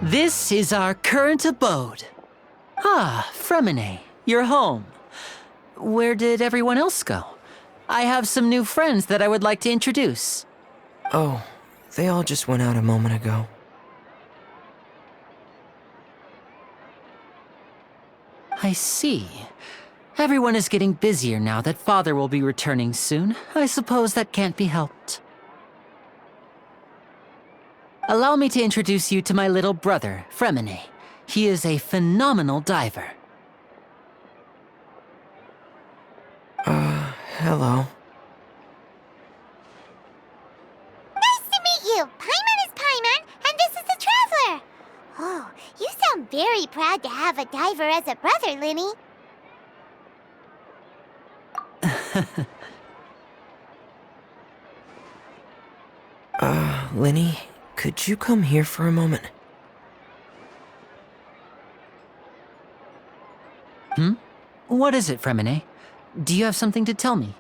This is our current abode. Ah, Fremine, you're home. Where did everyone else go? I have some new friends that I would like to introduce. Oh, they all just went out a moment ago. I see. Everyone is getting busier now that Father will be returning soon. I suppose that can't be helped. Allow me to introduce you to my little brother, Fremine. He is a phenomenal diver. Hello. Nice to meet you! Paimon is Paimon, and this is the Traveler! Oh, you sound very proud to have a diver as a brother, Linny. Linny, could you come here for a moment? What is it, Fremine? Do you have something to tell me?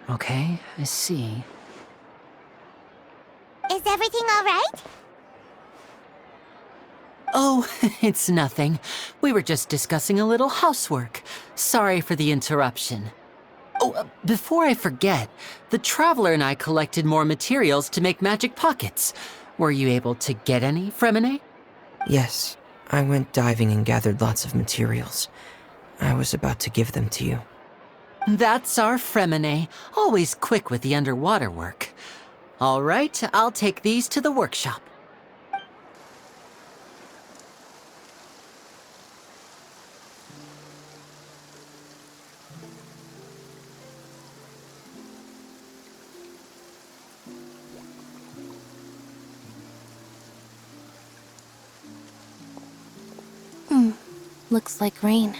Okay, I see. Is everything all right? Oh, it's nothing. We were just discussing a little housework. Sorry for the interruption. Oh, before I forget, the Traveler and I collected more materials to make magic pockets. Were you able to get any, Fremine? Yes, I went diving and gathered lots of materials. I was about to give them to you. That's our Fremine, always quick with the underwater work. All right, I'll take these to the workshop. Looks like rain.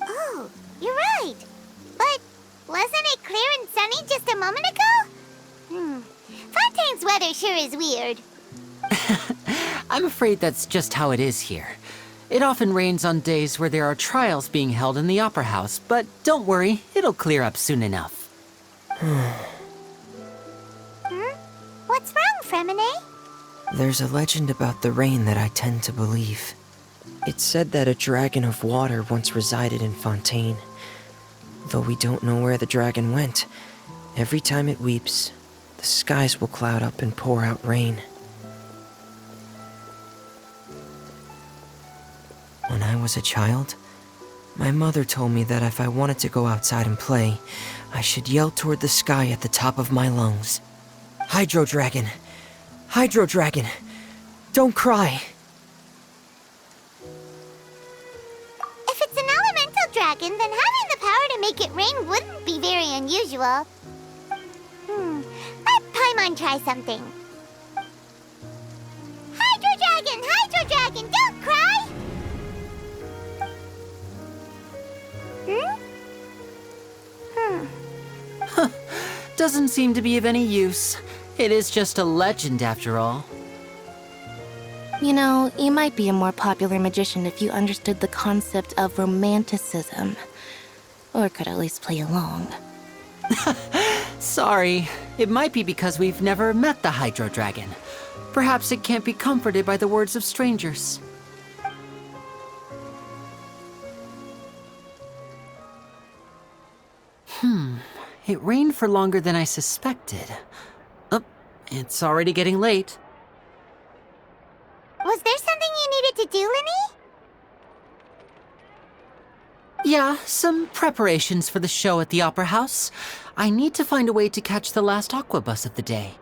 Oh, you're right. But wasn't it clear and sunny just a moment ago? Fontaine's weather sure is weird. I'm afraid that's just how it is here. It often rains on days where there are trials being held in the Opera House, but don't worry, it'll clear up soon enough. What's wrong, Fremine? There's a legend about the rain that I tend to believe. It's said that a dragon of water once resided in Fontaine. Though we don't know where the dragon went, every time it weeps, the skies will cloud up and pour out rain. When I was a child, my mother told me that if I wanted to go outside and play, I should yell toward the sky at the top of my lungs. Hydro Dragon! Hydro Dragon! Don't cry! If it's an elemental dragon, then having the power to make it rain wouldn't be very unusual. Let Paimon try something. Hydro Dragon, don't cry! Doesn't seem to be of any use. It is just a legend after all. You know, you might be a more popular magician if you understood the concept of romanticism. Or could at least play along. Sorry, it might be because we've never met the Hydro Dragon. Perhaps it can't be comforted by the words of strangers. It rained for longer than I suspected. Oh, it's already getting late. Was there something you needed to do, Linny? Yeah, some preparations for the show at the Opera House. I need to find a way to catch the last aqua bus of the day.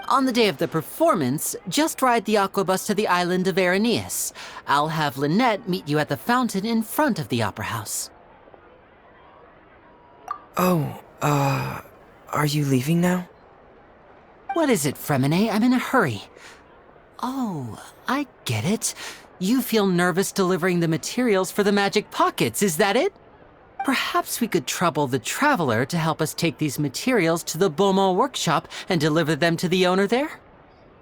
On the day of the performance, just ride the aqua bus to the island of Araneus. I'll have Lynette meet you at the fountain in front of the Opera House. Oh, are you leaving now? What is it, Fremine? I'm in a hurry. Oh, I get it. You feel nervous delivering the materials for the magic pockets, is that it? Perhaps we could trouble the Traveler to help us take these materials to the Beaumont workshop and deliver them to the owner there?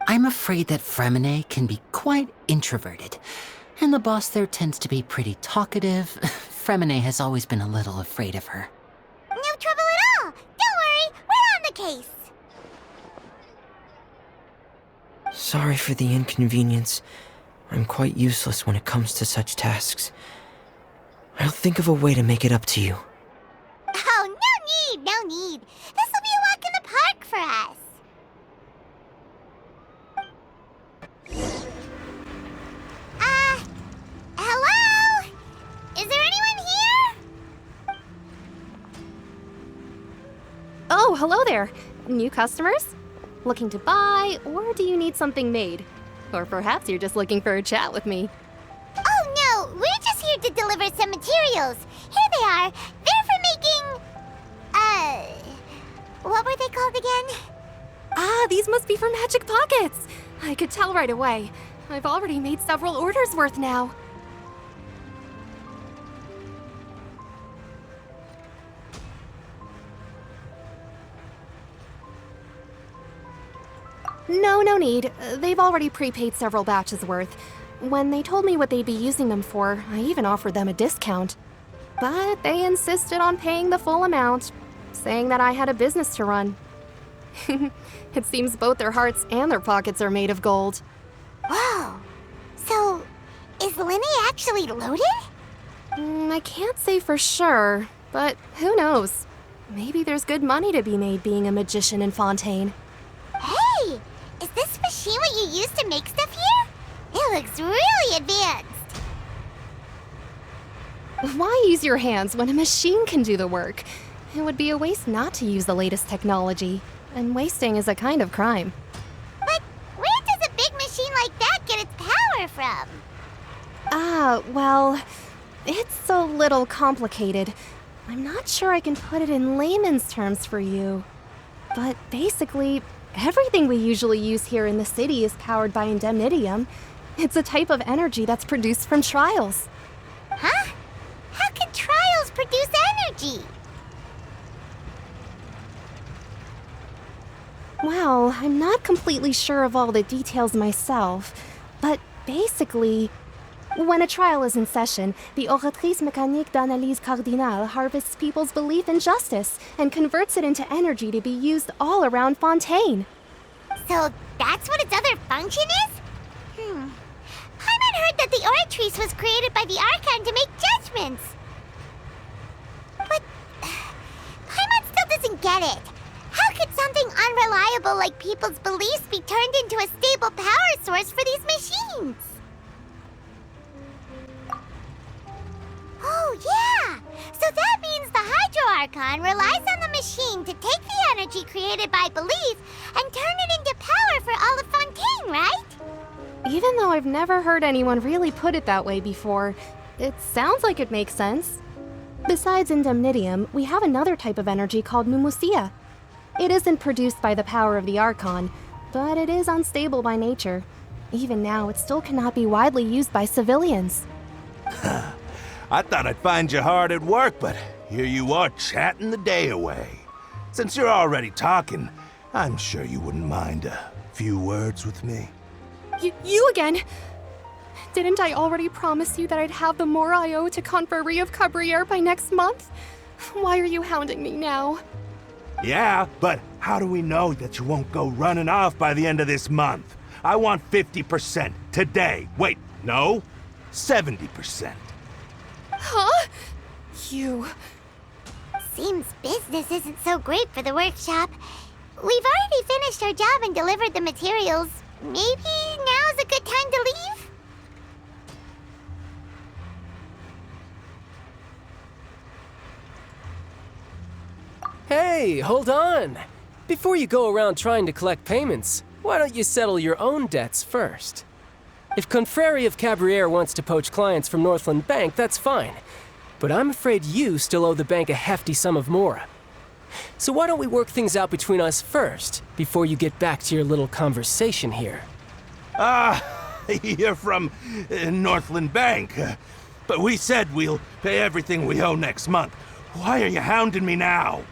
I'm afraid that Fremine can be quite introverted, and the boss there tends to be pretty talkative. Fremine has always been a little afraid of her. No trouble at all. Don't worry, we're on the case. Sorry for the inconvenience. I'm quite useless when it comes to such tasks. I'll think of a way to make it up to you. Oh, no need. This will be a walk in the park for us. Hello? Is there anyone here? Oh, hello there. New customers? Looking to buy, or do you need something made? Or perhaps you're just looking for a chat with me. Oh, no, we're just here to deliver some materials. Here they are. They're for making... what were they called again? Ah, these must be for Magic Pockets. I could tell right away. I've already made several orders worth now. No need. They've already prepaid several batches worth. When they told me what they'd be using them for, I even offered them a discount. But they insisted on paying the full amount, saying that I had a business to run. It seems both their hearts and their pockets are made of gold. Whoa. So, is Linny actually loaded? I can't say for sure, but who knows? Maybe there's good money to be made being a magician in Fontaine. Hey! Is this machine what you use to make stuff here? It looks really advanced. Why use your hands when a machine can do the work? It would be a waste not to use the latest technology, and wasting is a kind of crime. But where does a big machine like that get its power from? Well, it's a little complicated. I'm not sure I can put it in layman's terms for you. But basically, everything we usually use here in the city is powered by indemnitium. It's a type of energy that's produced from trials. Huh? How can trials produce energy? Well, I'm not completely sure of all the details myself, but basically, when a trial is in session, the Oratrice Mécanique d'Analyse Cardinale harvests people's belief in justice and converts it into energy to be used all around Fontaine. So that's what its other function is? Paimon heard that the Oratrice was created by the Archon to make judgments. But Paimon still doesn't get it. How could something unreliable like people's beliefs be turned into a stable power source for these machines? Oh, yeah! So that means the Hydro Archon relies on the machine to take the energy created by belief and turn it into power for all of Fontaine, right? Even though I've never heard anyone really put it that way before, it sounds like it makes sense. Besides indemnitium, we have another type of energy called pneumosia. It isn't produced by the power of the Archon, but it is unstable by nature. Even now, it still cannot be widely used by civilians. I thought I'd find you hard at work, but here you are chatting the day away. Since you're already talking, I'm sure you wouldn't mind a few words with me. You again? Didn't I already promise you that I'd have the more I owe to Confrérie of Cabriere by next month? Why are you hounding me now? Yeah, but how do we know that you won't go running off by the end of this month? I want 50% today. Wait, no, 70%. Huh? You... Seems business isn't so great for the workshop. We've already finished our job and delivered the materials. Maybe now's a good time to leave? Hey, hold on! Before you go around trying to collect payments, why don't you settle your own debts first? If Confrérie of Cabriere wants to poach clients from Northland Bank, that's fine. But I'm afraid you still owe the bank a hefty sum of mora. So why don't we work things out between us first, before you get back to your little conversation here? You're from Northland Bank. But we said we'll pay everything we owe next month. Why are you hounding me now?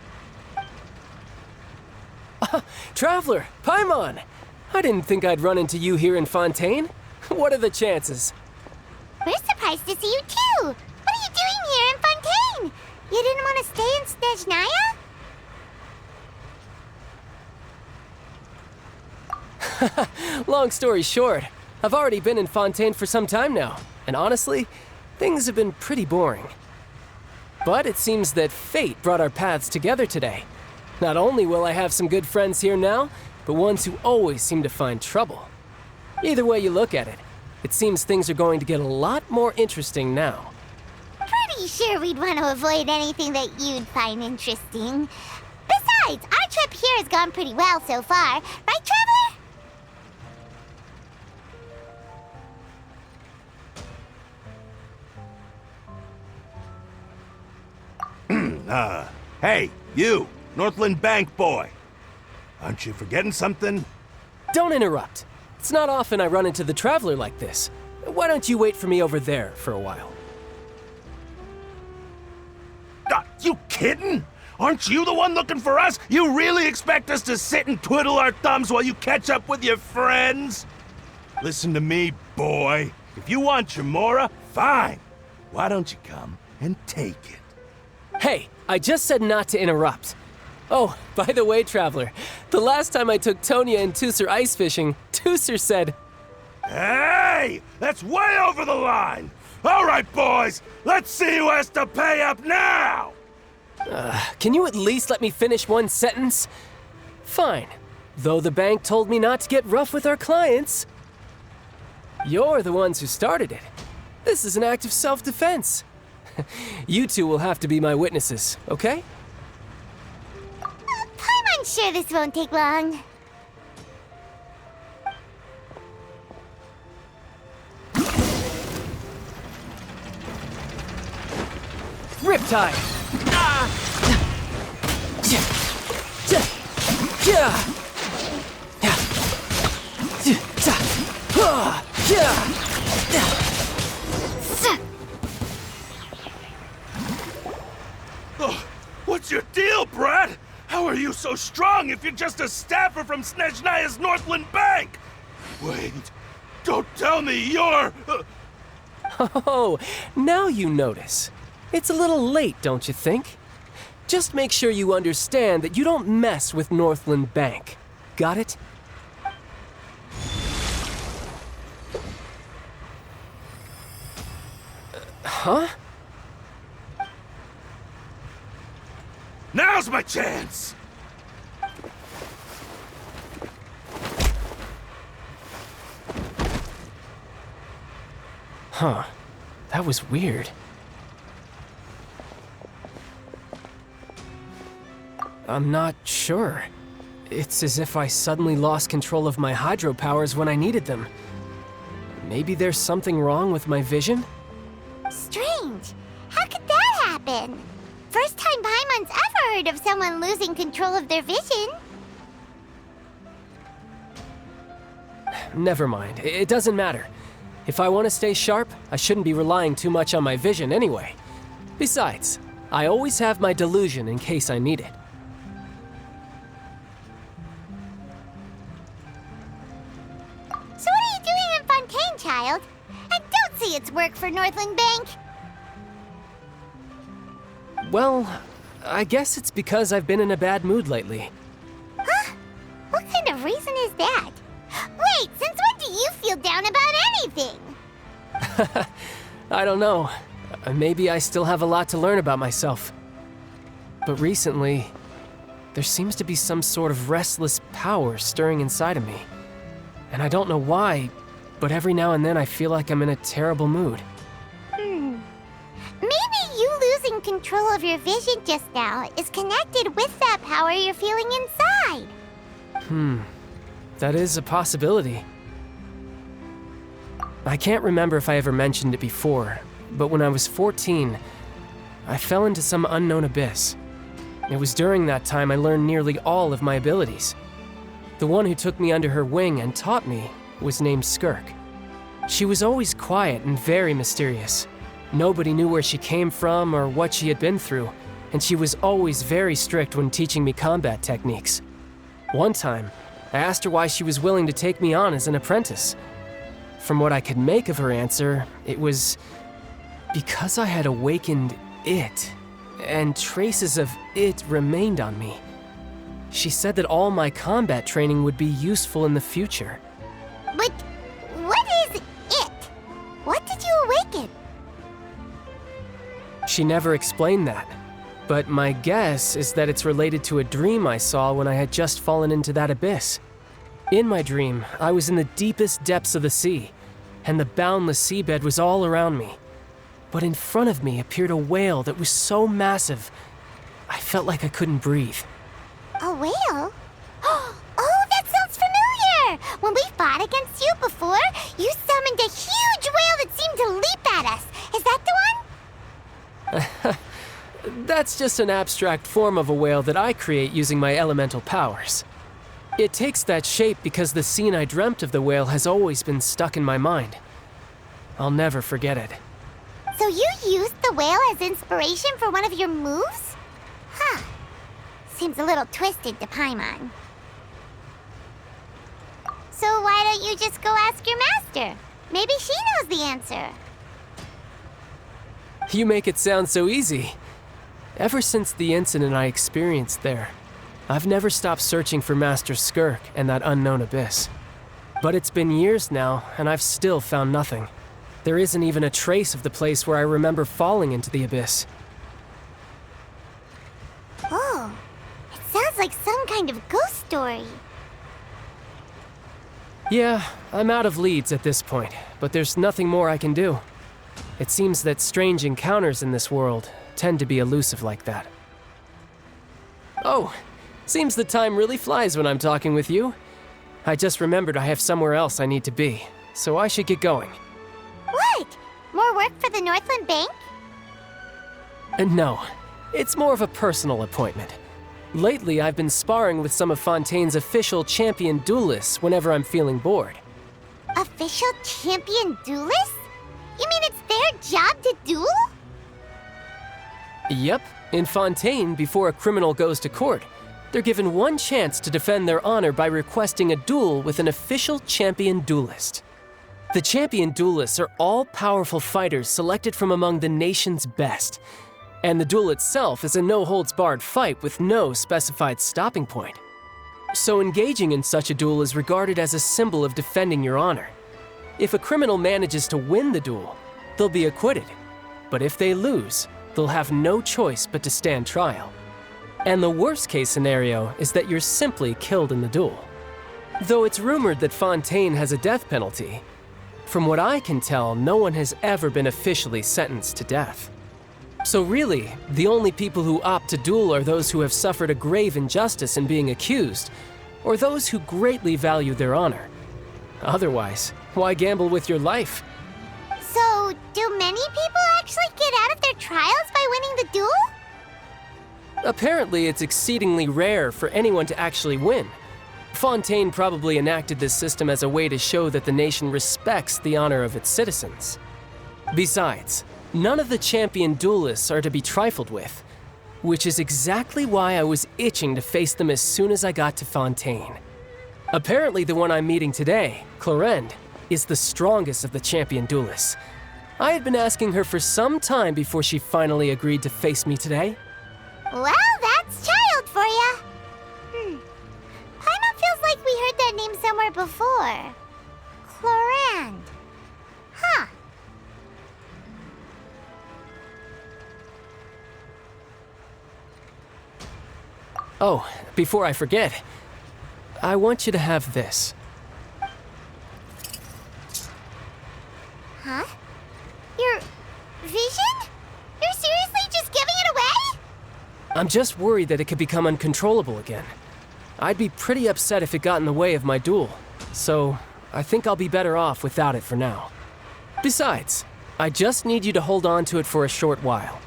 Traveler, Paimon! I didn't think I'd run into you here in Fontaine. What are the chances? We're surprised to see you too! What are you doing here in Fontaine? You didn't want to stay in Snezhnaya? Long story short, I've already been in Fontaine for some time now, and honestly, things have been pretty boring. But it seems that fate brought our paths together today. Not only will I have some good friends here now, but ones who always seem to find trouble. Either way you look at it, it seems things are going to get a lot more interesting now. Pretty sure we'd want to avoid anything that you'd find interesting. Besides, our trip here has gone pretty well so far. Right, Traveler? Hey, you, Northland Bank boy. Aren't you forgetting something? Don't interrupt. It's not often I run into the Traveler like this. Why don't you wait for me over there for a while? You kidding? Aren't you the one looking for us? You really expect us to sit and twiddle our thumbs while you catch up with your friends? Listen to me, boy. If you want Chamora, fine. Why don't you come and take it? Hey, I just said not to interrupt. Oh, by the way, Traveler, the last time I took Tonya and Tusser ice fishing, Tusser said, "Hey! That's way over the line! All right, boys, let's see who has to pay up now!" Can you at least let me finish one sentence? Fine. Though the bank told me not to get rough with our clients. You're the ones who started it. This is an act of self-defense. You two will have to be my witnesses, okay? I'm sure this won't take long. Riptide! What's your deal, Brad? How are you so strong if you're just a staffer from Snezhnaya's Northland Bank? Wait, don't tell me you're... Oh, now you notice. It's a little late, don't you think? Just make sure you understand that you don't mess with Northland Bank. Got it? Huh? Now's my chance! Huh. That was weird. I'm not sure. It's as if I suddenly lost control of my hydro powers when I needed them. Maybe there's something wrong with my vision? Strange. How could that happen? First time Paimon's ever heard of someone losing control of their vision. Never mind. It doesn't matter. If I want to stay sharp, I shouldn't be relying too much on my vision anyway. Besides, I always have my delusion in case I need it. So what are you doing in Fontaine, child? I don't see it's work for Northland Bank. Well, I guess it's because I've been in a bad mood lately. Huh? What kind of reason is that? Wait, since when do you feel down about anything? I don't know. Maybe I still have a lot to learn about myself. But recently, there seems to be some sort of restless power stirring inside of me. And I don't know why, but every now and then I feel like I'm in a terrible mood. Maybe you losing control of your vision just now is connected with that power you're feeling inside. That is a possibility. I can't remember if I ever mentioned it before, but when I was 14, I fell into some unknown abyss. It was during that time I learned nearly all of my abilities. The one who took me under her wing and taught me was named Skirk. She was always quiet and very mysterious. Nobody knew where she came from or what she had been through, and she was always very strict when teaching me combat techniques. One time, I asked her why she was willing to take me on as an apprentice. From what I could make of her answer, it was because I had awakened it, and traces of it remained on me. She said that all my combat training would be useful in the future. But what is it? What did you awaken? She never explained that, but my guess is that it's related to a dream I saw when I had just fallen into that abyss. In my dream, I was in the deepest depths of the sea, and the boundless seabed was all around me. But in front of me appeared a whale that was so massive, I felt like I couldn't breathe. A whale? Oh, that sounds familiar! When we fought against you before, you summoned a huge whale that seemed to leap at us. Is that the one? That's just an abstract form of a whale that I create using my elemental powers. It takes that shape because the scene I dreamt of the whale has always been stuck in my mind. I'll never forget it. So you used the whale as inspiration for one of your moves? Huh. Seems a little twisted to Paimon. So why don't you just go ask your master? Maybe she knows the answer. You make it sound so easy. Ever since the incident I experienced there, I've never stopped searching for Master Skirk and that unknown abyss. But it's been years now, and I've still found nothing. There isn't even a trace of the place where I remember falling into the abyss. Oh, it sounds like some kind of ghost story. Yeah, I'm out of leads at this point, but there's nothing more I can do. It seems that strange encounters in this world tend to be elusive like that. Oh, seems the time really flies when I'm talking with you. I just remembered I have somewhere else I need to be, so I should get going. What? More work for the Northland Bank? No, it's more of a personal appointment. Lately, I've been sparring with some of Fontaine's official champion duelists whenever I'm feeling bored. Official champion duelists? You mean it's their job to duel? Yep, in Fontaine, before a criminal goes to court, they're given one chance to defend their honor by requesting a duel with an official champion duelist. The champion duelists are all-powerful fighters selected from among the nation's best, and the duel itself is a no-holds-barred fight with no specified stopping point. So engaging in such a duel is regarded as a symbol of defending your honor. If a criminal manages to win the duel, they'll be acquitted. But if they lose, they'll have no choice but to stand trial. And the worst-case scenario is that you're simply killed in the duel. Though it's rumored that Fontaine has a death penalty, from what I can tell, no one has ever been officially sentenced to death. So really, the only people who opt to duel are those who have suffered a grave injustice in being accused, or those who greatly value their honor. Otherwise, why gamble with your life? So, do many people actually get out of their trials by winning the duel? Apparently, it's exceedingly rare for anyone to actually win. Fontaine probably enacted this system as a way to show that the nation respects the honor of its citizens. Besides, none of the champion duelists are to be trifled with, which is exactly why I was itching to face them as soon as I got to Fontaine. Apparently, the one I'm meeting today, Clorinde, is the strongest of the champion duelists. I had been asking her for some time before she finally agreed to face me today. Well, that's child for ya. Paimon feels like we heard that name somewhere before. Clorinde. Huh. Oh, before I forget, I want you to have this. Huh? Your vision? You're seriously just giving it away? I'm just worried that it could become uncontrollable again. I'd be pretty upset if it got in the way of my duel, so I think I'll be better off without it for now. Besides, I just need you to hold on to it for a short while.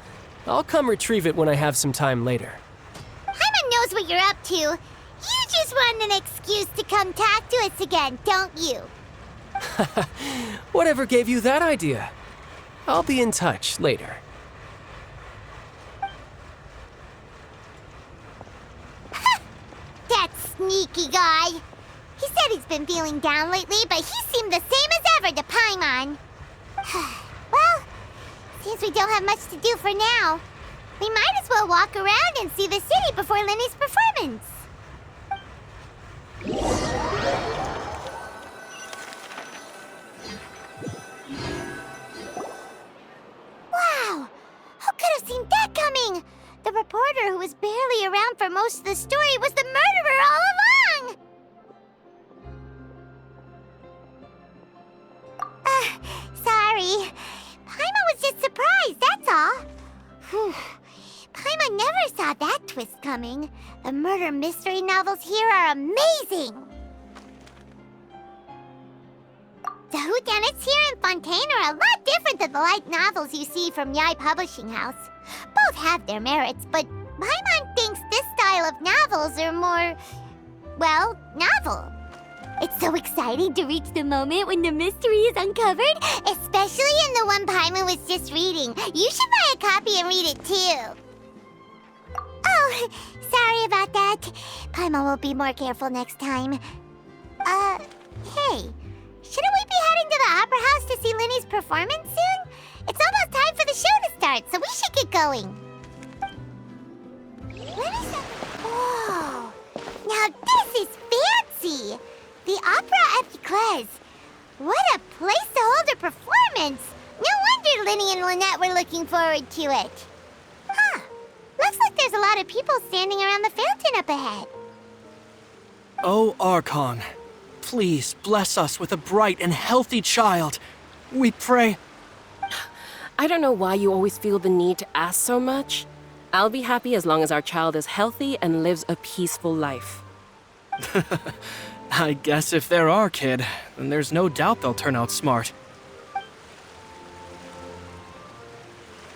I'll come retrieve it when I have some time later. Paimon knows what you're up to. You just want an excuse to come talk to us again, don't you? Whatever gave you that idea? I'll be in touch later. That sneaky guy. He said he's been feeling down lately, but he seemed the same as ever to Paimon. Well, since we don't have much to do for now, we might as well walk around and see the city before Lenny's performance. Wow! Who could have seen that coming? The reporter who was barely around for most of the story was the murderer all along! Sorry. Paimon was just surprised, that's all. Whew. Paimon never saw that twist coming. The murder mystery novels here are amazing! The whodunits here in Fontaine are a lot different than the light novels you see from Yai Publishing House. Both have their merits, but Paimon thinks this style of novels are more, well, novel. It's so exciting to reach the moment when the mystery is uncovered, especially in the one Paimon was just reading. You should buy a copy and read it too. Oh, sorry about that. Paimon will be more careful next time. Hey, shouldn't we be heading to the Opera House to see Linny's performance soon? It's almost time for the show to start, so we should get going. What is that? Whoa! Now this is fancy! The Opera Epiclese. What a place to hold a performance! No wonder Linny and Lynette were looking forward to it. Huh. Looks like there's a lot of people standing around the fountain up ahead. Oh, Archon, please bless us with a bright and healthy child. We pray. I don't know why you always feel the need to ask so much. I'll be happy as long as our child is healthy and lives a peaceful life. I guess if they're our kid, then there's no doubt they'll turn out smart.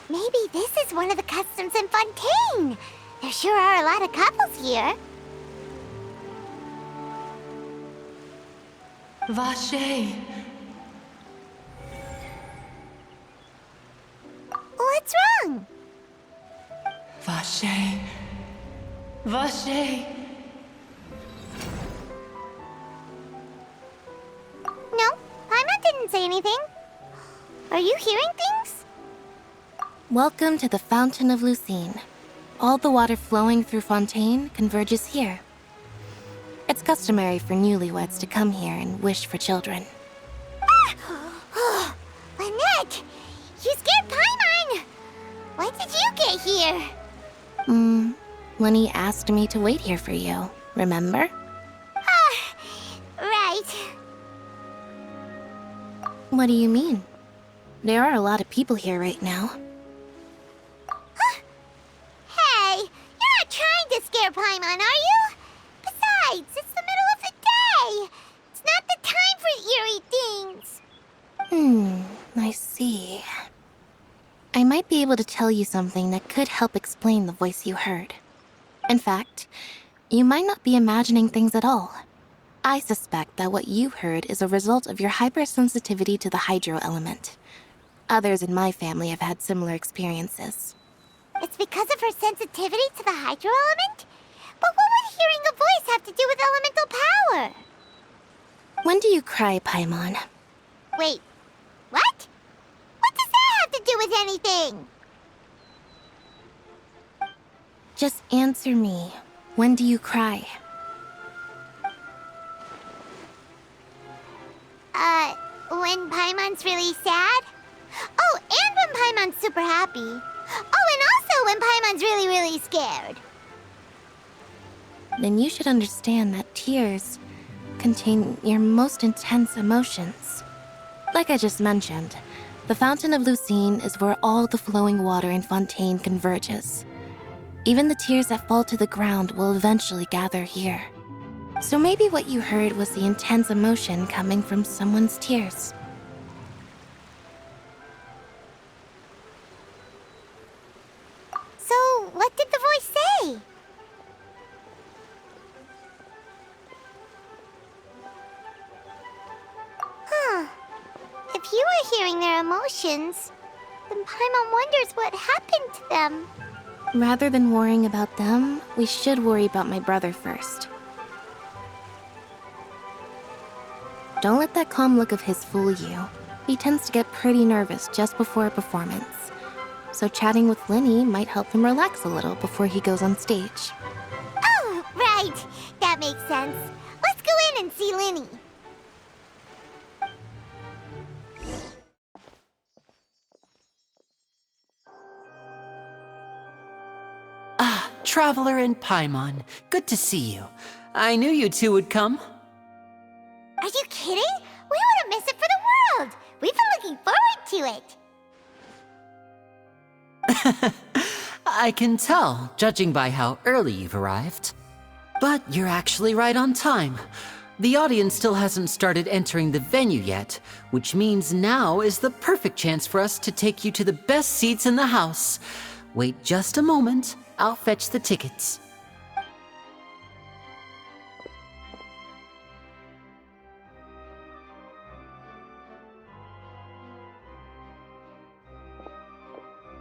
Maybe this is one of the customs in Fontaine. There sure are a lot of couples here. Vache. What's wrong? Vache. Vache. No, Paimon didn't say anything. Are you hearing things? Welcome to the Fountain of Lucine. All the water flowing through Fontaine converges here. It's customary for newlyweds to come here and wish for children. Ah! Lynette! You scared Paimon! When did you get here? Lenny asked me to wait here for you, remember? Right. What do you mean? There are a lot of people here right now. Hey, you're not trying to scare Paimon, are you? Besides, it's the middle of the day. It's not the time for eerie things. I see. I might be able to tell you something that could help explain the voice you heard. In fact, you might not be imagining things at all. I suspect that what you heard is a result of your hypersensitivity to the hydro element. Others in my family have had similar experiences. It's because of her sensitivity to the hydro element? But what would hearing a voice have to do with elemental power? When do you cry, Paimon? Wait, what? What does that have to do with anything? Just answer me. When do you cry? When Paimon's really sad? Oh, and when Paimon's super happy. Oh, and also when Paimon's really, really scared. Then you should understand that tears contain your most intense emotions. Like I just mentioned, the Fountain of Lucine is where all the flowing water in Fontaine converges. Even the tears that fall to the ground will eventually gather here. So maybe what you heard was the intense emotion coming from someone's tears. So, what did the voice say? Huh. If you were hearing their emotions, then Paimon wonders what happened to them. Rather than worrying about them, we should worry about my brother first. don't let that calm look of his fool you. He tends to get pretty nervous just before a performance. So chatting with Linny might help him relax a little before he goes on stage. Oh, right. That makes sense. Let's go in and see Linny. Traveler and Paimon, good to see you. I knew you two would come. Are you kidding? We wouldn't miss it for the world. We've been looking forward to it. I can tell, judging by how early you've arrived. But you're actually right on time. The audience still hasn't started entering the venue yet, which means now is the perfect chance for us to take you to the best seats in the house. Wait just a moment. I'll fetch the tickets.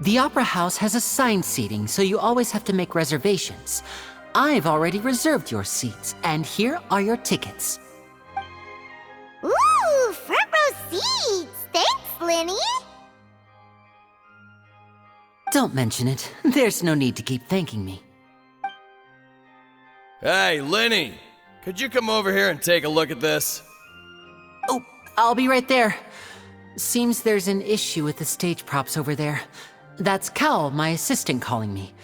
The Opera House has assigned seating, so you always have to make reservations. I've already reserved your seats, and here are your tickets. Ooh, front row seats! Thanks, Linny! Don't mention it. There's no need to keep thanking me. Hey, Linny! Could you come over here and take a look at this? Oh, I'll be right there. Seems there's an issue with the stage props over there. That's Cal, my assistant, calling me.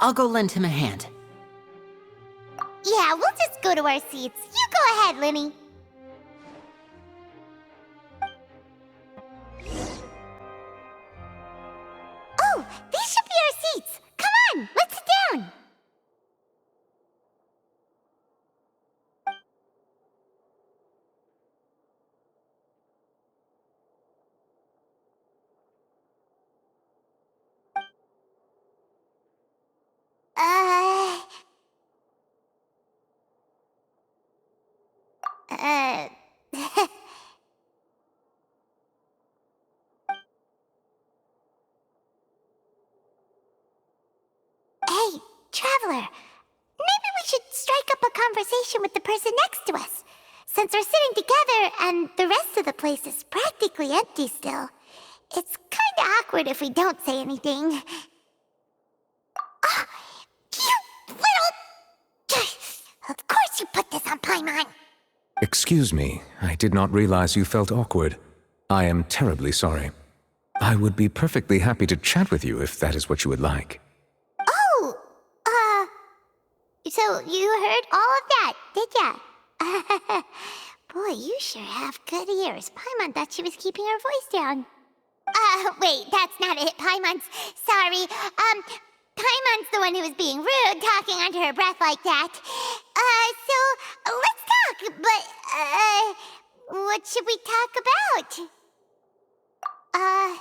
I'll go lend him a hand. Yeah, we'll just go to our seats. You go ahead, Linny. Oh, these should be our seats. Come on, let's sit down. Uh... Hey, Traveler. Maybe we should strike up a conversation with the person next to us. Since we're sitting together and the rest of the place is practically empty still, it's kinda awkward if we don't say anything. Ah, you little... Of course you put this on Paimon. Excuse me, I did not realize you felt awkward. I am terribly sorry. I would be perfectly happy to chat with you if that is what you would like. Oh, so you heard all of that, did ya? Boy, you sure have good ears. Paimon thought she was keeping her voice down. Wait, that's not it, Paimon's... Sorry, Paimon's the one who was being rude, talking under her breath like that. So, let's talk, but, what should we talk about? Oh,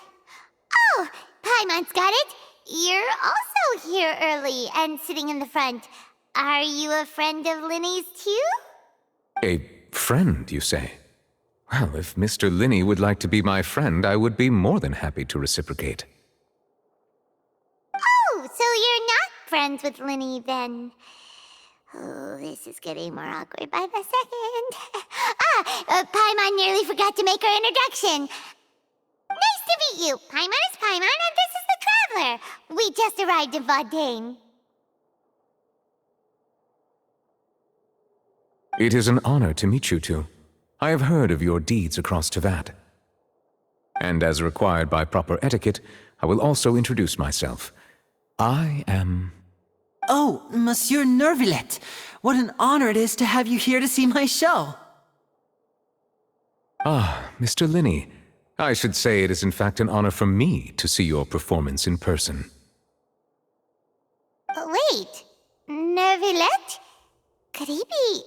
Paimon's got it. You're also here early and sitting in the front. Are you a friend of Linny's too? A friend, you say? Well, if Mr. Linny would like to be my friend, I would be more than happy to reciprocate. Oh, so you're not friends with Linny then? Oh, this is getting more awkward by the second. Paimon nearly forgot to make her introduction. Nice to meet you. Paimon is Paimon, and this is the Traveler. We just arrived in Fontaine. It is an honor to meet you two. I have heard of your deeds across Tevat. And as required by proper etiquette, I will also introduce myself. I am... Oh, Monsieur Nervillet. What an honor it is to have you here to see my show. Ah, Mr. Linny. I should say it is in fact an honor for me to see your performance in person. Wait, Nervillet? Could he be...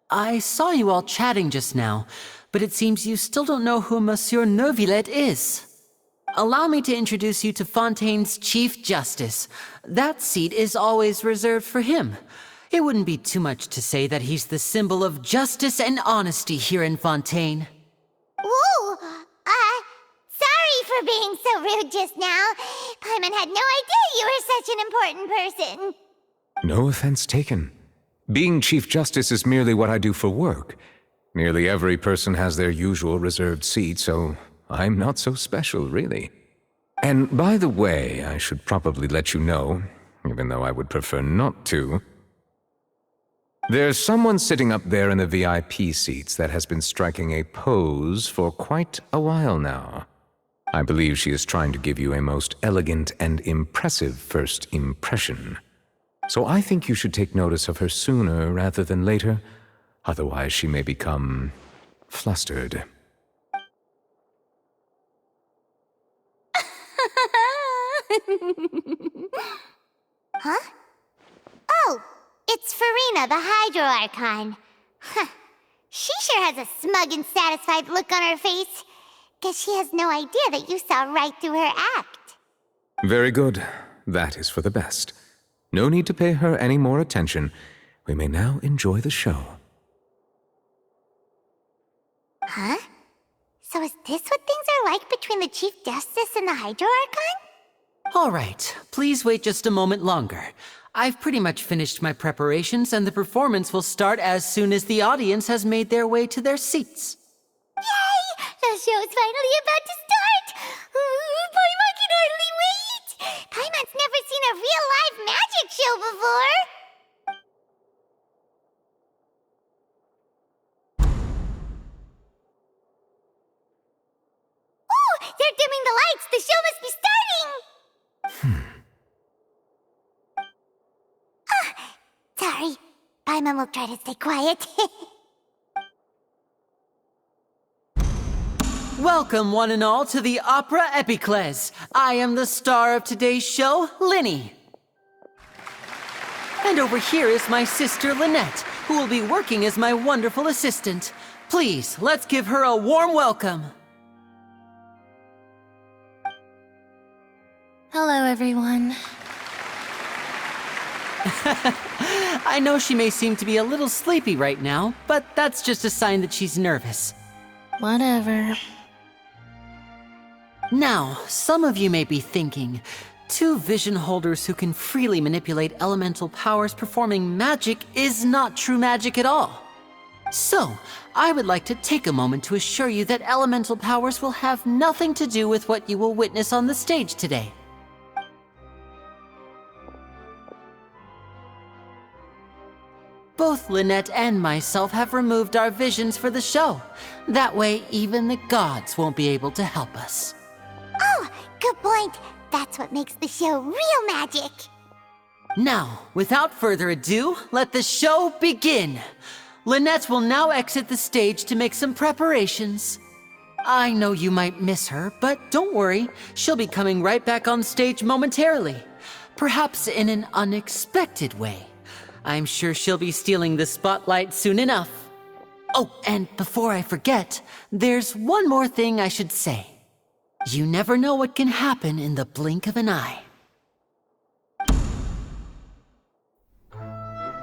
I saw you all chatting just now, but it seems you still don't know who Monsieur Nervillet is. Allow me to introduce you to Fontaine's Chief Justice. That seat is always reserved for him. It wouldn't be too much to say that he's the symbol of justice and honesty here in Fontaine. Whoa! Sorry for being so rude just now. Paimon had no idea you were such an important person. No offense taken. Being Chief Justice is merely what I do for work. Nearly every person has their usual reserved seat, so I'm not so special, really. And by the way, I should probably let you know, even though I would prefer not to. There's someone sitting up there in the VIP seats that has been striking a pose for quite a while now. I believe she is trying to give you a most elegant and impressive first impression. So I think you should take notice of her sooner rather than later, otherwise she may become flustered. Huh? Oh, it's Farina, the Hydro Archon. Huh. She sure has a smug and satisfied look on her face. Guess she has no idea that you saw right through her act. Very good. That is for the best. No need to pay her any more attention. We may now enjoy the show. Huh? So is this what things are like between the Chief Justice and the Hydro Archon? All right, please wait just a moment longer. I've pretty much finished my preparations, and the performance will start as soon as the audience has made their way to their seats. Yay! The show's finally about to start! Paimon can hardly wait! Paimon's never seen a real live magic show before! Ooh! They're dimming the lights! The show must be starting! Sorry. Paimon will try to stay quiet. Welcome, one and all, to the Opera Epiclese. I am the star of today's show, Linny. And over here is my sister, Lynette, who will be working as my wonderful assistant. Please, let's give her a warm welcome. Hello, everyone. I know she may seem to be a little sleepy right now, but that's just a sign that she's nervous. Whatever. Now, some of you may be thinking, two vision holders who can freely manipulate elemental powers performing magic is not true magic at all. So, I would like to take a moment to assure you that elemental powers will have nothing to do with what you will witness on the stage today. Both Lynette and myself have removed our visions for the show. That way, even the gods won't be able to help us. Oh, good point. That's what makes the show real magic. Now, without further ado, let the show begin. Lynette will now exit the stage to make some preparations. I know you might miss her, but don't worry. She'll be coming right back on stage momentarily. Perhaps in an unexpected way. I'm sure she'll be stealing the spotlight soon enough. Oh, and before I forget, there's one more thing I should say. You never know what can happen in the blink of an eye.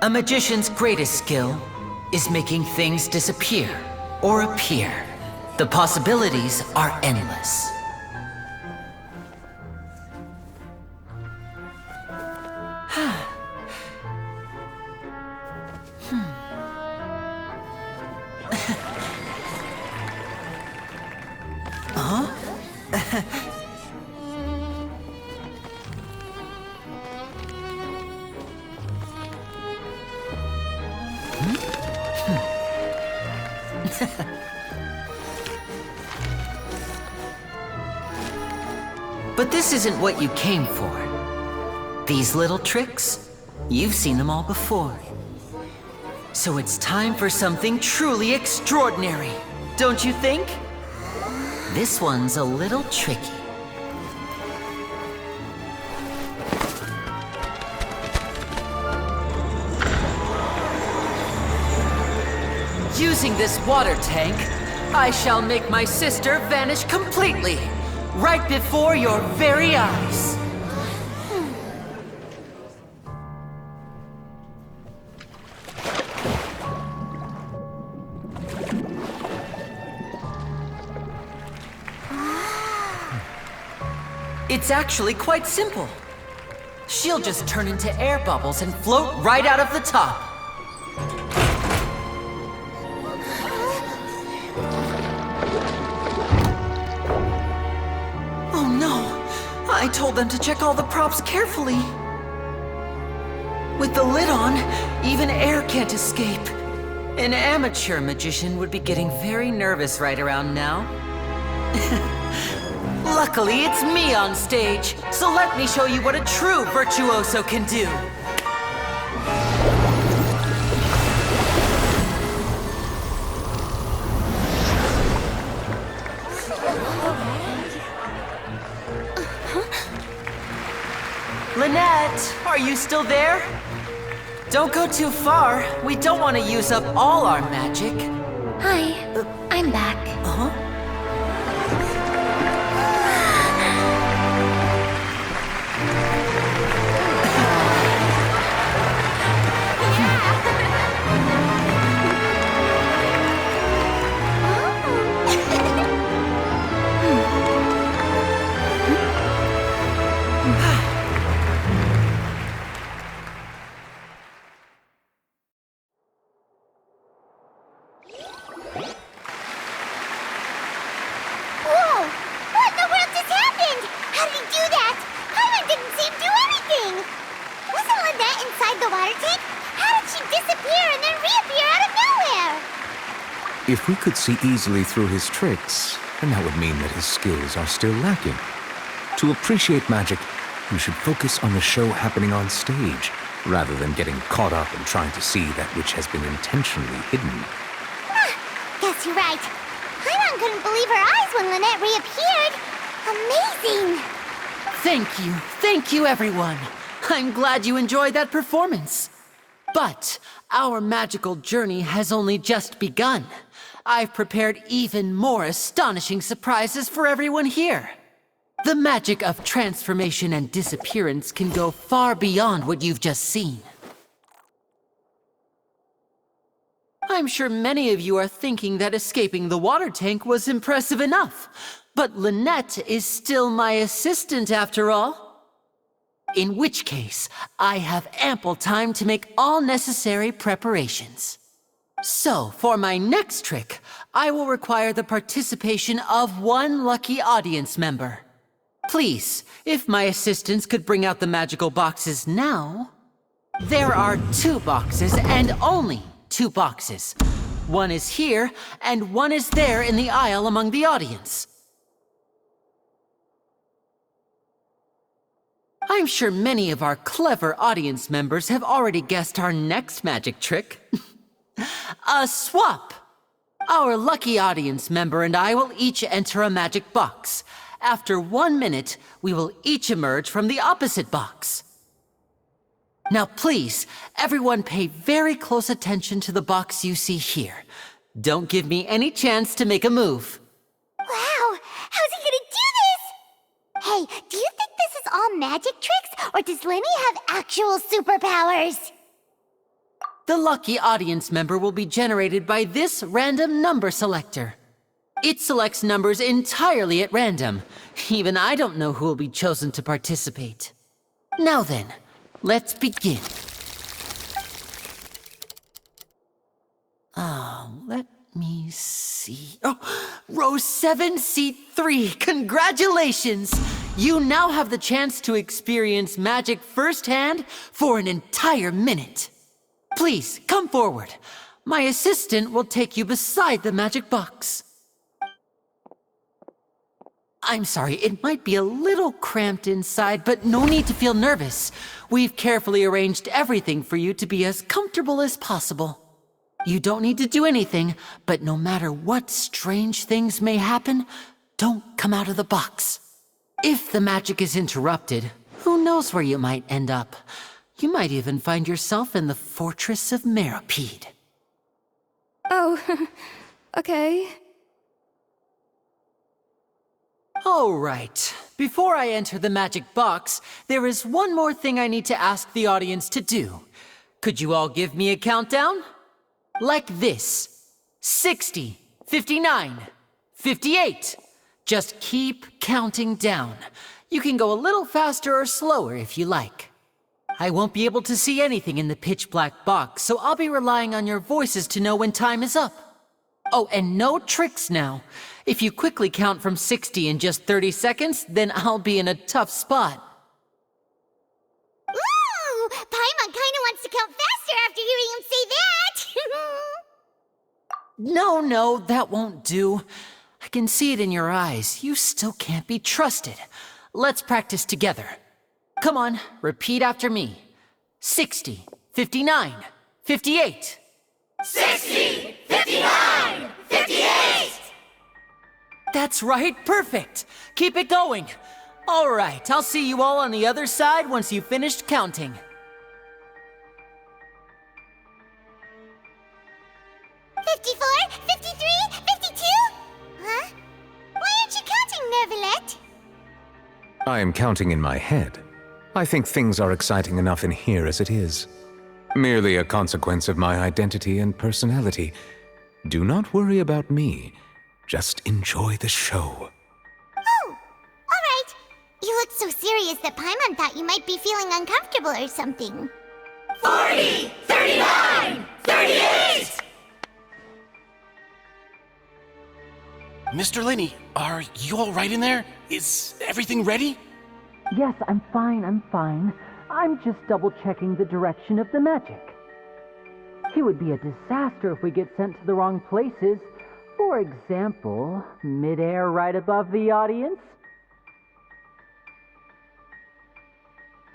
A magician's greatest skill is making things disappear or appear. The possibilities are endless. But this isn't what you came for. These little tricks, you've seen them all before. So it's time for something truly extraordinary, don't you think? This one's a little tricky. Using this water tank, I shall make my sister vanish completely, right before your very eyes. It's actually quite simple. She'll just turn into air bubbles and float right out of the top. I told them to check all the props carefully. With the lid on, even air can't escape. An amateur magician would be getting very nervous right around now. Luckily, it's me on stage, so let me show you what a true virtuoso can do. Lynette, are you still there? Don't go too far. We don't want to use up all our magic. Hi, I'm back. Uh-huh. Whoa! What in the world just happened? How did he do that? Paimon didn't seem to do anything! Wasn't Lynette inside the water tank? How did she disappear and then reappear out of nowhere? If we could see easily through his tricks, then that would mean that his skills are still lacking. To appreciate magic, you should focus on the show happening on stage, rather than getting caught up in trying to see that which has been intentionally hidden. Guess you're right. Paimon couldn't believe her eyes when Lynette reappeared. Amazing! Thank you everyone. I'm glad you enjoyed that performance. But our magical journey has only just begun. I've prepared even more astonishing surprises for everyone here. The magic of transformation and disappearance can go far beyond what you've just seen. I'm sure many of you are thinking that escaping the water tank was impressive enough, but Lynette is still my assistant after all. In which case, I have ample time to make all necessary preparations. So, for my next trick, I will require the participation of one lucky audience member. Please, if my assistants could bring out the magical boxes now. There are 2 boxes and only 2 boxes. One is here, and one is there in the aisle among the audience. I'm sure many of our clever audience members have already guessed our next magic trick. A swap! Our lucky audience member and I will each enter a magic box. After 1 minute, we will each emerge from the opposite box. Now please, everyone pay very close attention to the box you see here. Don't give me any chance to make a move. Wow! How's he gonna do this? Hey, do you think this is all magic tricks, or does Lenny have actual superpowers? The lucky audience member will be generated by this random number selector. It selects numbers entirely at random. Even I don't know who will be chosen to participate. Now then, let's begin. Let me see. Oh, row 7, seat 3. Congratulations! You now have the chance to experience magic firsthand for an entire minute. Please, come forward. My assistant will take you beside the magic box. I'm sorry, it might be a little cramped inside, but no need to feel nervous. We've carefully arranged everything for you to be as comfortable as possible. You don't need to do anything, but no matter what strange things may happen, don't come out of the box. If the magic is interrupted, who knows where you might end up? You might even find yourself in the Fortress of Meropide. Oh, okay. All right. Before I enter the magic box, there is one more thing I need to ask the audience to do. Could you all give me a countdown? Like this. 60, 59, 58. Just keep counting down. You can go a little faster or slower if you like. I won't be able to see anything in the pitch black box, so I'll be relying on your voices to know when time is up. Oh, and no tricks now. If you quickly count from 60 in just 30 seconds, then I'll be in a tough spot. Ooh! Paimon kinda wants to count faster after hearing him say that! No, that won't do. I can see it in your eyes. You still can't be trusted. Let's practice together. Come on, repeat after me. 60, 59, 58. 60! 59! 58! That's right, perfect. Keep it going. All right, I'll see you all on the other side once you've finished counting. $54, $53, $52? Huh? Why aren't you counting, Nervalet? I am counting in my head. I think things are exciting enough in here as it is. Merely a consequence of my identity and personality. Do not worry about me. Just enjoy the show. Oh, all right. You looked so serious that Paimon thought you might be feeling uncomfortable or something. 40, 39, 38! Mr. Linney, are you all right in there? Is everything ready? Yes, I'm fine. I'm just double-checking the direction of the magic. It would be a disaster if we get sent to the wrong places. For example, mid-air right above the audience.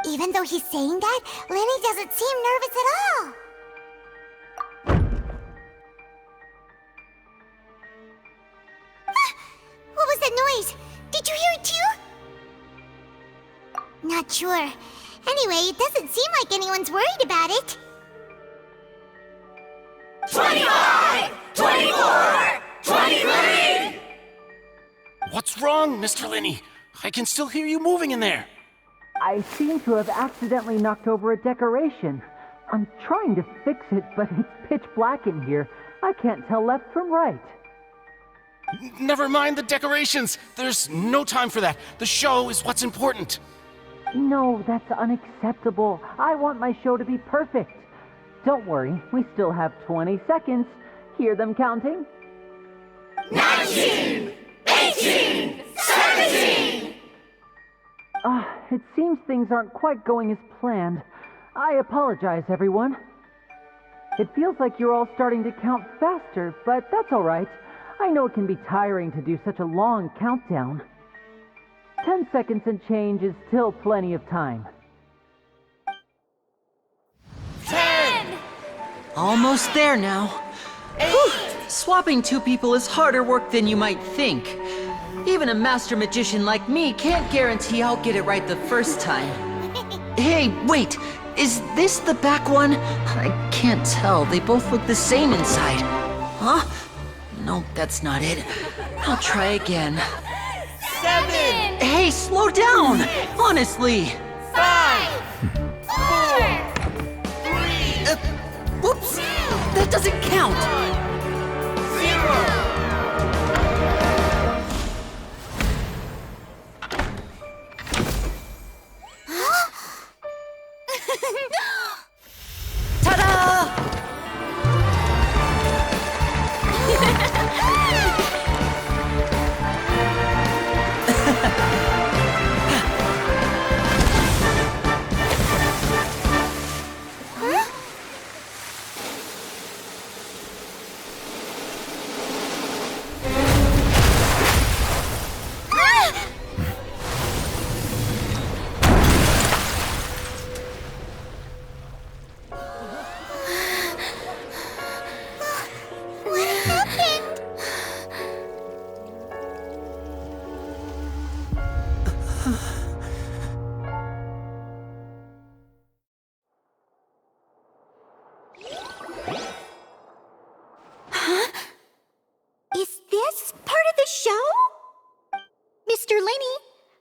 Even though he's saying that, Lenny doesn't seem nervous at all. What was that noise? Did you hear it too? Not sure. Anyway, it doesn't seem like anyone's worried about it. 25! 24! 23! What's wrong, Mr. Linney? I can still hear you moving in there. I seem to have accidentally knocked over a decoration. I'm trying to fix it, but it's pitch black in here. I can't tell left from right. Never mind the decorations. There's no time for that. The show is what's important. No, that's unacceptable. I want my show to be perfect. Don't worry, we still have 20 seconds. Hear them counting? 19! 18! 17! It seems things aren't quite going as planned. I apologize, everyone. It feels like you're all starting to count faster, but that's all right. I know it can be tiring to do such a long countdown. 10 seconds and change is still plenty of time. 10! Almost there now. 8! Whew. Swapping two people is harder work than you might think. Even a master magician like me can't guarantee I'll get it right the first time. Hey, wait! Is this the back one? I can't tell. They both look the same inside. Huh? No, that's not it. I'll try again. 7! Hey, slow down! Honestly! 5! 4! 3! Whoops! That doesn't count! 0! Ta-da! What happened? Is this part of the show? Mr. Linney,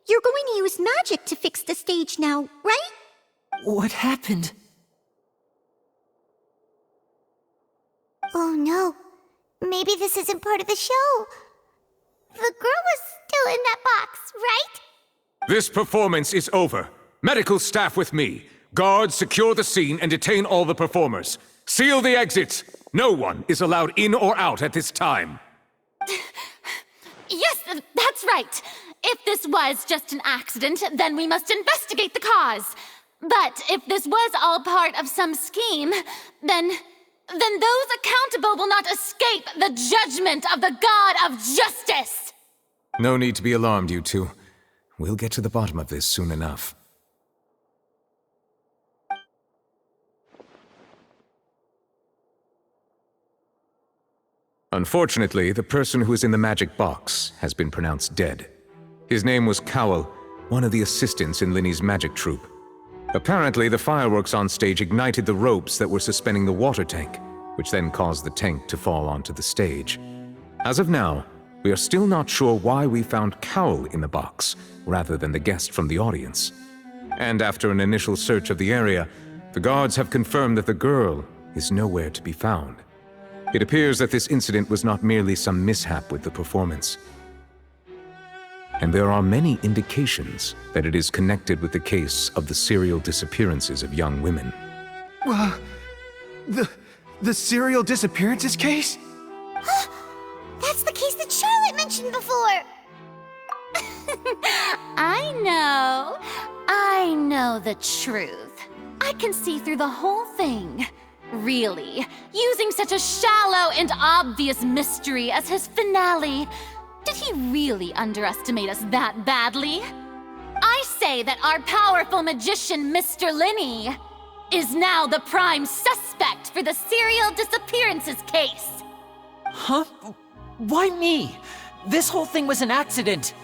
you're going to use magic to fix the stage now, right? What happened? Oh no. Maybe this isn't part of the show. The girl was still in that box, right? This performance is over. Medical staff with me. Guards, secure the scene and detain all the performers. Seal the exits. No one is allowed in or out at this time. Yes, that's right. If this was just an accident, then we must investigate the cause. But if this was all part of some scheme, then those accountable will not escape the judgment of the God of Justice! No need to be alarmed, you two. We'll get to the bottom of this soon enough. Unfortunately, the person who is in the magic box has been pronounced dead. His name was Cowell, one of the assistants in Linny's magic troupe. Apparently, the fireworks on stage ignited the ropes that were suspending the water tank, which then caused the tank to fall onto the stage. As of now, we are still not sure why we found Cowell in the box, rather than the guest from the audience. And after an initial search of the area, the guards have confirmed that the girl is nowhere to be found. It appears that this incident was not merely some mishap with the performance. And there are many indications that it is connected with the case of the serial disappearances of young women. The serial disappearances case? That's the case that Charlotte mentioned before! I know the truth. I can see through the whole thing. Really, using such a shallow and obvious mystery as his finale. Did he really underestimate us that badly? I say that our powerful magician, Mr. Linny, is now the prime suspect for the serial disappearances case. Huh? Why me? This whole thing was an accident.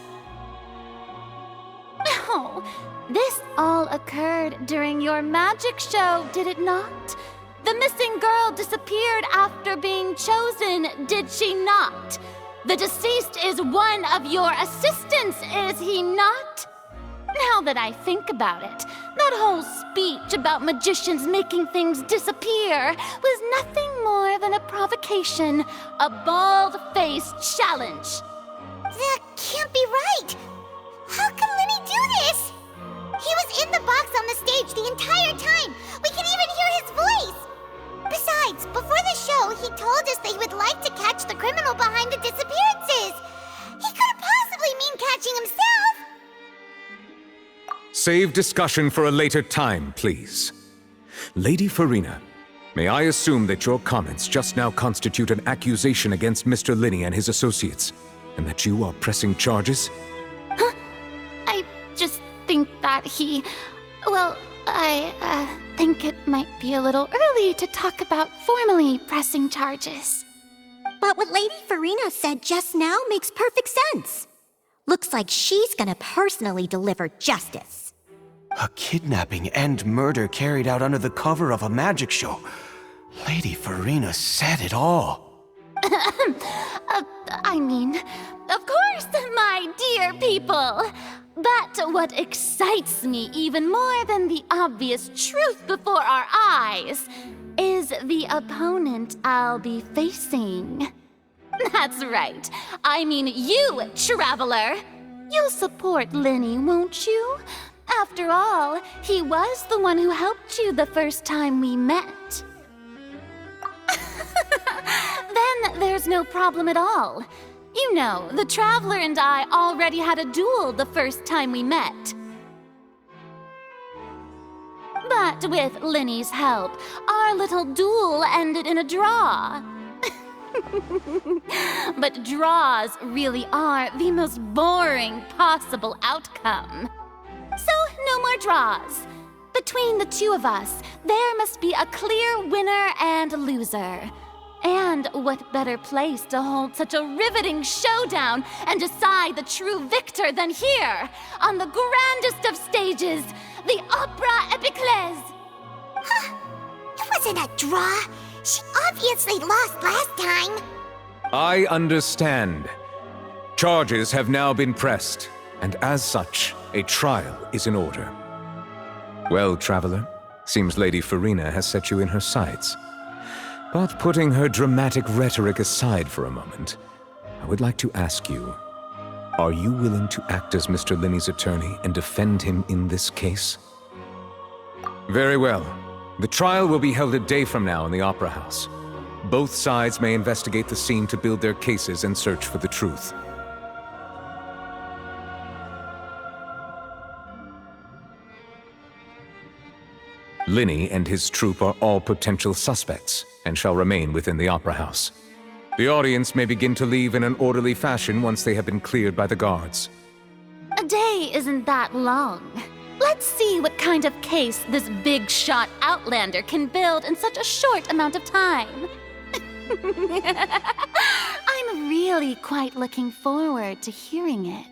Oh, this all occurred during your magic show, did it not? The missing girl disappeared after being chosen, did she not? The deceased is one of your assistants, is he not? Now that I think about it, that whole speech about magicians making things disappear was nothing more than a provocation, a bald-faced challenge. That can't be right! How can Linny do this? He was in the box on the stage the entire time! We can even hear his voice! Besides, before the show, he told us that he would like to catch the criminal behind the disappearances! He couldn't possibly mean catching himself! Save discussion for a later time, please. Lady Farina, may I assume that your comments just now constitute an accusation against Mr. Linny and his associates, and that you are pressing charges? Huh? I just think that he... Well, I think it might be a little early to talk about formally pressing charges. But what Lady Farina said just now makes perfect sense. Looks like she's gonna personally deliver justice. A kidnapping and murder carried out under the cover of a magic show. Lady Farina said it all. I mean, of course, my dear people. But what excites me even more than the obvious truth before our eyes is the opponent I'll be facing. That's right. I mean you, Traveler. You'll support Linny, won't you? After all, he was the one who helped you the first time we met. Then there's no problem at all. You know, the Traveler and I already had a duel the first time we met. But with Linny's help, our little duel ended in a draw. But draws really are the most boring possible outcome. So, no more draws. Between the two of us, there must be a clear winner and loser. And what better place to hold such a riveting showdown and decide the true victor than here, on the grandest of stages, the Opera Epiclese. Huh? It wasn't a draw. She obviously lost last time. I understand. Charges have now been pressed, and as such, a trial is in order. Well, Traveler, seems Lady Farina has set you in her sights. But putting her dramatic rhetoric aside for a moment, I would like to ask you, are you willing to act as Mr. Linny's attorney and defend him in this case? Very well. The trial will be held a day from now in the Opera House. Both sides may investigate the scene to build their cases and search for the truth. Linny and his troupe are all potential suspects and shall remain within the Opera House. The audience may begin to leave in an orderly fashion once they have been cleared by the guards. A day isn't that long. Let's see what kind of case this big shot outlander can build in such a short amount of time. I'm really quite looking forward to hearing it.